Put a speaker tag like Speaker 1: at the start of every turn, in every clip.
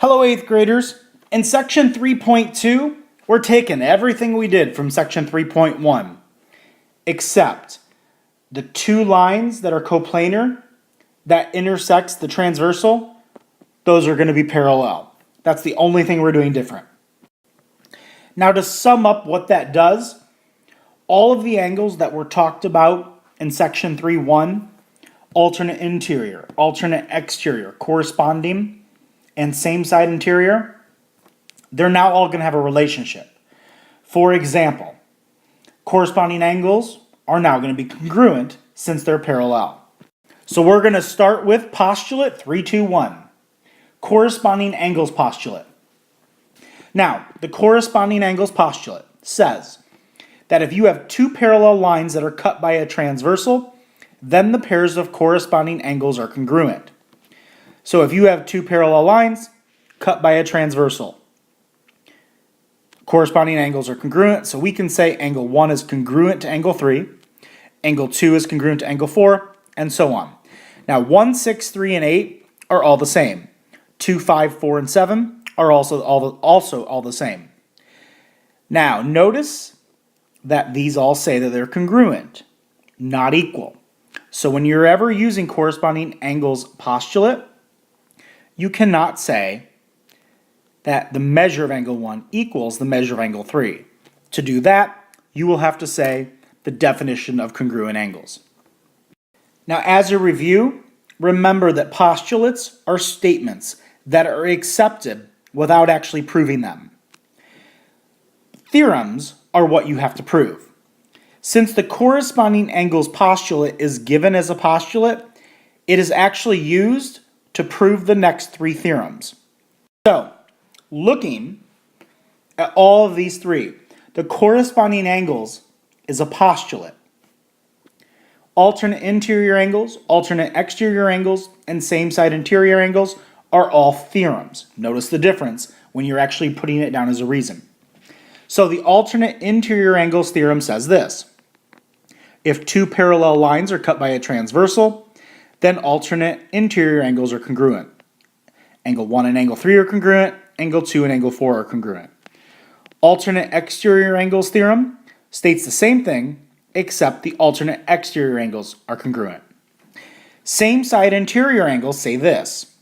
Speaker 1: Hello 8th graders. In section 3.2, we're taking everything we did from section 3.1, except the two lines that are coplanar that intersects the transversal, those are going to be parallel. That's the only thing we're doing different. Now to sum up what that does, all of the angles that were talked about in section 3.1, alternate interior, alternate exterior, corresponding, and same side interior, they're now all going to have a relationship. For example, corresponding angles are now going to be congruent since they're parallel. So we're going to start with postulate 321, corresponding angles postulate. Now, the corresponding angles postulate says that if you have two parallel lines that are cut by a transversal, then the pairs of corresponding angles are congruent. So if you have two parallel lines cut by a transversal, corresponding angles are congruent, so we can say angle 1 is congruent to angle 3, angle 2 is congruent to angle 4, and so on. Now 1, 6, 3, and 8 are all the same. 2, 5, 4, and 7 are also all the same. Now notice that these all say that they're congruent, not equal. So when you're ever using corresponding angles postulate, you cannot say that the measure of angle 1 equals the measure of angle 3. To do that, you will have to say the definition of congruent angles. Now, as a review, remember that postulates are statements that are accepted without actually proving them. Theorems are what you have to prove. Since the corresponding angles postulate is given as a postulate, it is actually used to prove the next three theorems. So, looking at all of these three, the corresponding angles is a postulate. Alternate interior angles, alternate exterior angles, and same side interior angles are all theorems. Notice the difference when you're actually putting it down as a reason. So the alternate interior angles theorem says this: if two parallel lines are cut by a transversal, then alternate interior angles are congruent. Angle 1 and angle 3 are congruent, angle 2 and angle 4 are congruent. Alternate exterior angles theorem states the same thing, except the alternate exterior angles are congruent. Same side interior angles say this: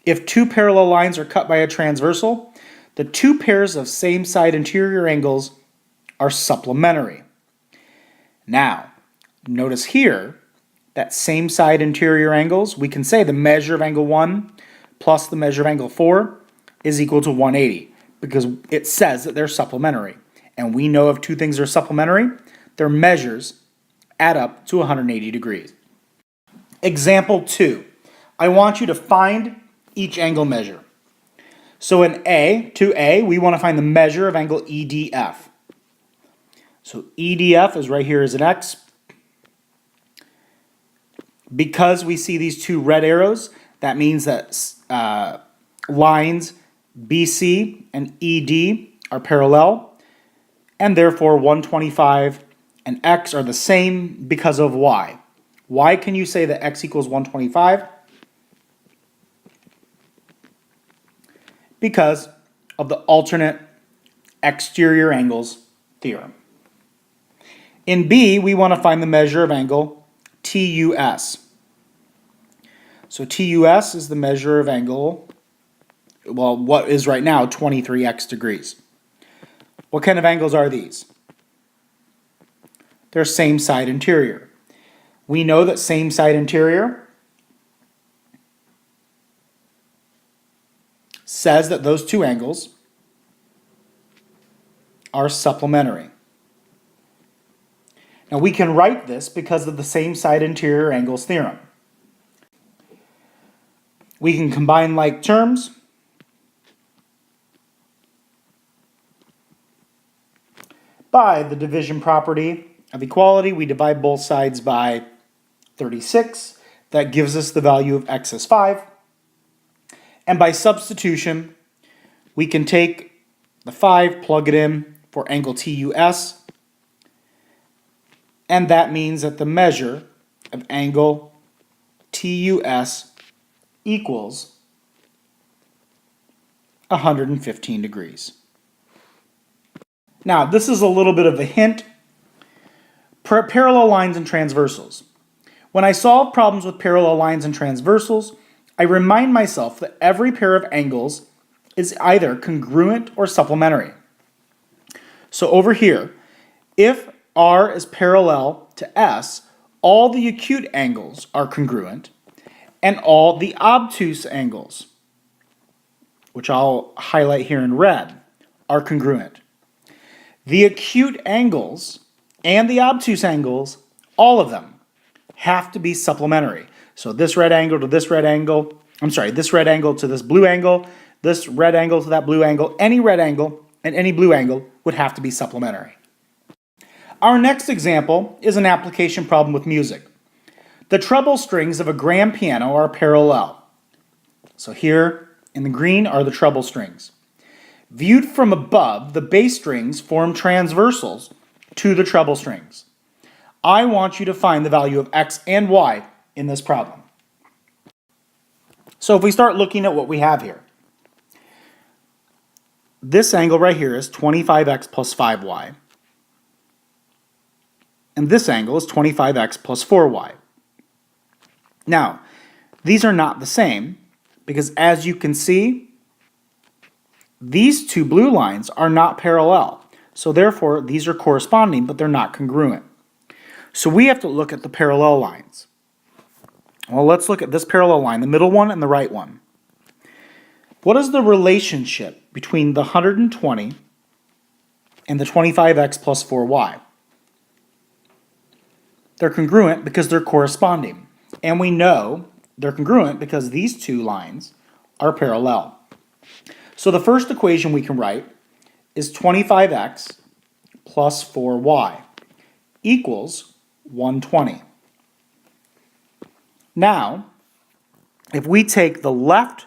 Speaker 1: if two parallel lines are cut by a transversal, the two pairs of same side interior angles are supplementary. Now, notice here that same side interior angles, we can say the measure of angle 1 plus the measure of angle 4 is equal to 180 because it says that they're supplementary. And we know if two things are supplementary, their measures add up to 180 degrees. Example 2. I want you to find each angle measure. So in to A, we want to find the measure of angle EDF. So EDF is right here as an X. Because we see these two red arrows, that means that lines BC and ED are parallel, and therefore 125 and X are the same because of Y. Why can you say that X equals 125? Because of the alternate exterior angles theorem. In B, we want to find the measure of angle TUS. So TUS is the measure of angle, well, what is right now 23x degrees. What kind of angles are these? They're same side interior. We know that same side interior says that those two angles are supplementary. Now we can write this because of the same side interior angles theorem. We can combine like terms. By the division property of equality, we divide both sides by 36. That gives us the value of x as 5. And by substitution, we can take the 5, plug it in for angle TUS, and that means that the measure of angle TUS equals 115 degrees. Now, this is a little bit of a hint. Parallel lines and transversals. When I solve problems with parallel lines and transversals, I remind myself that every pair of angles is either congruent or supplementary. So over here, if R is parallel to S, all the acute angles are congruent, and all the obtuse angles, which I'll highlight here in red, are congruent. The acute angles and the obtuse angles, all of them, have to be supplementary. So this red angle to this red angle, this red angle to this blue angle, this red angle to that blue angle, any red angle and any blue angle would have to be supplementary. Our next example is an application problem with music. The treble strings of a grand piano are parallel. So here in the green are the treble strings. Viewed from above, the bass strings form transversals to the treble strings. I want you to find the value of x and y in this problem. So if we start looking at what we have here, this angle right here is 25x plus 5y. And this angle is 25x plus 4y. Now, these are not the same because as you can see, these two blue lines are not parallel. So therefore, these are corresponding, but they're not congruent. So we have to look at the parallel lines. Well, let's look at this parallel line, the middle one and the right one. What is the relationship between the 120 and the 25x plus 4y? They're congruent because they're corresponding. And we know they're congruent because these two lines are parallel. So the first equation we can write is 25x plus 4y equals 120. Now, if we take the left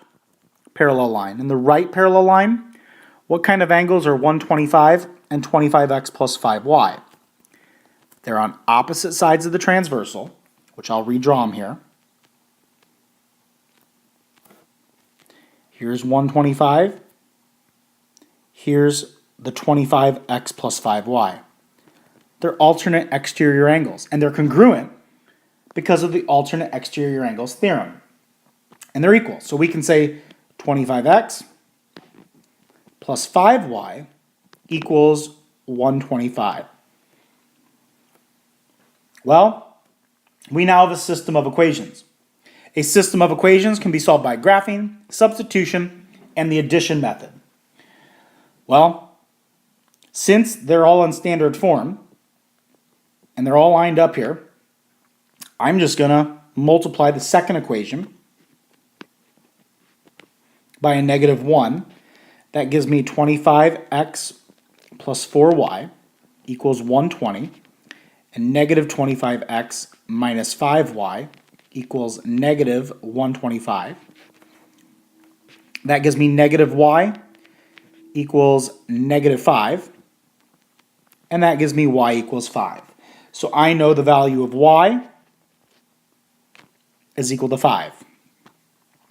Speaker 1: parallel line and the right parallel line, what kind of angles are 125 and 25x plus 5y? They're on opposite sides of the transversal, which I'll redraw them here. Here's 125. Here's the 25x plus 5y. They're alternate exterior angles, and they're congruent because of the alternate exterior angles theorem. And they're equal. So we can say 25x plus 5y equals 125. Well, we now have a system of equations. A system of equations can be solved by graphing, substitution, and the addition method. Well, since they're all in standard form, and they're all lined up here, I'm just going to multiply the second equation by a negative 1. That gives me 25x plus 4y equals 120. And negative 25x minus 5y equals negative 125. That gives me negative y equals negative 5. And that gives me y equals 5. So I know the value of y is equal to 5.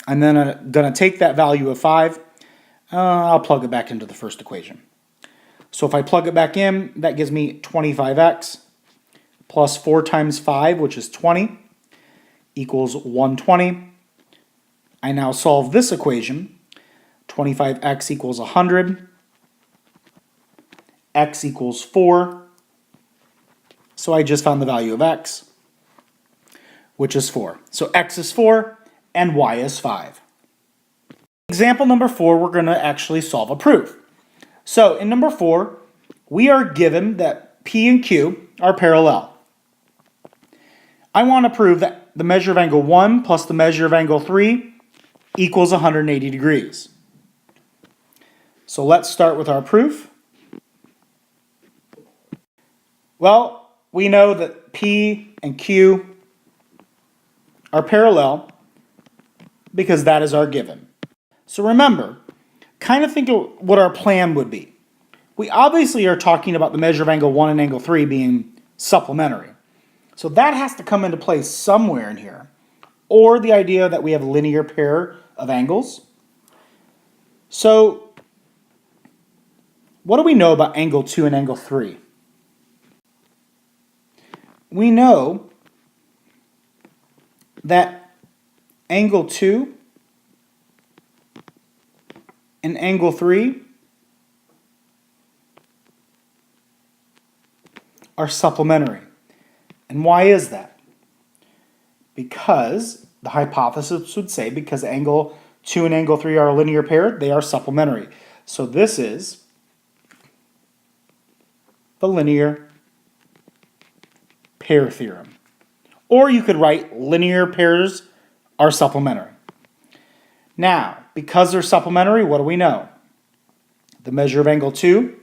Speaker 1: And then I'm going to take that value of 5, I'll plug it back into the first equation. So if I plug it back in, that gives me 25x plus 4 times 5, which is 20, equals 120. I now solve this equation. 25x equals 100. X equals 4. So I just found the value of x, which is 4. So x is 4 and y is 5. Example number 4, we're going to actually solve a proof. So in number 4, we are given that P and Q are parallel. I want to prove that the measure of angle 1 plus the measure of angle 3 equals 180 degrees. So let's start with our proof. Well, we know that P and Q are parallel because that is our given. So remember, kind of think of what our plan would be. We obviously are talking about the measure of angle 1 and angle 3 being supplementary. So that has to come into play somewhere in here. Or the idea that we have a linear pair of angles. So, what do we know about angle 2 and angle 3? We know that angle 2 and angle 3 are supplementary. And why is that? Because the hypothesis would say because angle 2 and angle 3 are a linear pair, they are supplementary. So this is the linear pair theorem. Or you could write linear pairs are supplementary. Now, because they're supplementary, what do we know? The measure of angle 2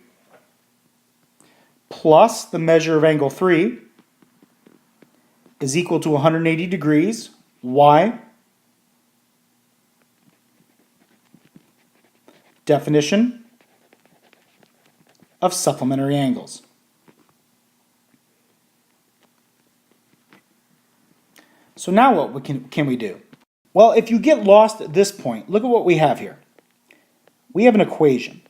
Speaker 1: plus the measure of angle 3 is equal to 180 degrees. Why? Definition of supplementary angles. So now what can we do? Well, if you get lost at this point, look at what we have here. We have an equation.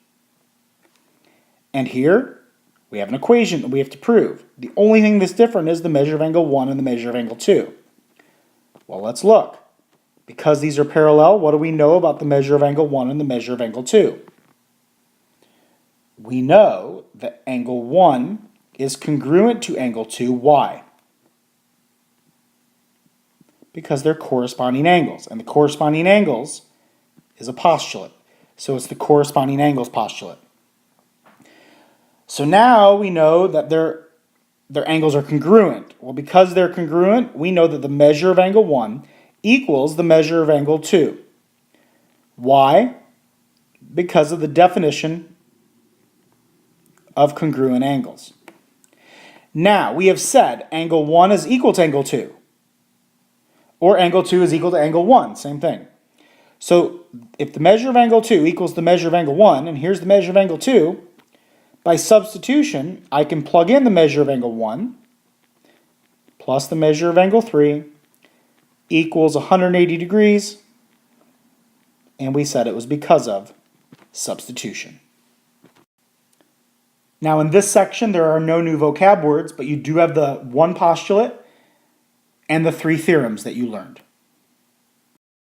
Speaker 1: And here, we have an equation that we have to prove. The only thing that's different is the measure of angle 1 and the measure of angle 2. Well, let's look. Because these are parallel, what do we know about the measure of angle 1 and the measure of angle 2? We know that angle 1 is congruent to angle 2. Why? Because they're corresponding angles. And the corresponding angles is a postulate. So it's the corresponding angles postulate. So now we know that their angles are congruent. Well, because they're congruent, we know that the measure of angle 1 equals the measure of angle 2. Why? Because of the definition of congruent angles. Now, we have said angle 1 is equal to angle 2. Or angle 2 is equal to angle 1, same thing. So, if the measure of angle 2 equals the measure of angle 1, and here's the measure of angle 2, by substitution, I can plug in the measure of angle 1 plus the measure of angle 3 equals 180 degrees, and we said it was because of substitution. Now in this section there are no new vocab words, but you do have the one postulate and the 3 theorems that you learned.